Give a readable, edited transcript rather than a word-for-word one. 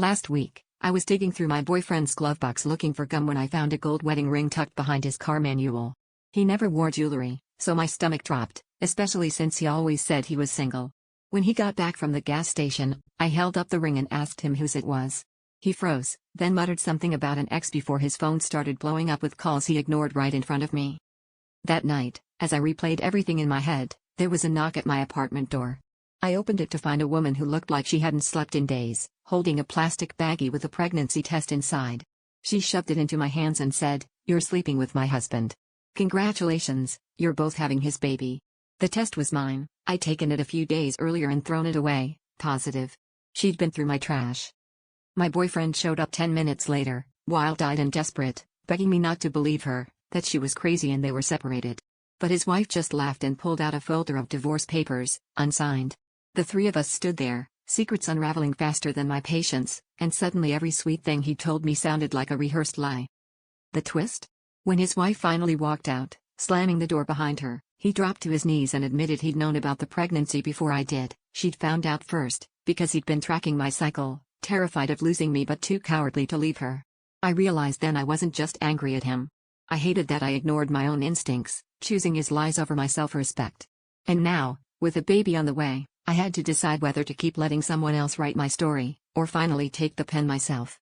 Last week, I was digging through my boyfriend's glove box looking for gum when I found a gold wedding ring tucked behind his car manual. He never wore jewelry, so my stomach dropped, especially since he always said he was single. When he got back from the gas station, I held up the ring and asked him whose it was. He froze, then muttered something about an ex before his phone started blowing up with calls he ignored right in front of me. That night, as I replayed everything in my head, there was a knock at my apartment door. I opened it to find a woman who looked like she hadn't slept in days, holding a plastic baggie with a pregnancy test inside. She shoved it into my hands and said, "You're sleeping with my husband. Congratulations, you're both having his baby." The test was mine. I'd taken it a few days earlier and thrown it away, positive. She'd been through my trash. My boyfriend showed up 10 minutes later, wild-eyed and desperate, begging me not to believe her, that she was crazy and they were separated. But his wife just laughed and pulled out a folder of divorce papers, unsigned. The three of us stood there, secrets unraveling faster than my patience, and suddenly every sweet thing he told me sounded like a rehearsed lie. The twist? When his wife finally walked out, slamming the door behind her, he dropped to his knees and admitted he'd known about the pregnancy before I did. She'd found out first, because he'd been tracking my cycle, terrified of losing me but too cowardly to leave her. I realized then I wasn't just angry at him. I hated that I ignored my own instincts, choosing his lies over my self-respect. And now, with a baby on the way, I had to decide whether to keep letting someone else write my story, or finally take the pen myself.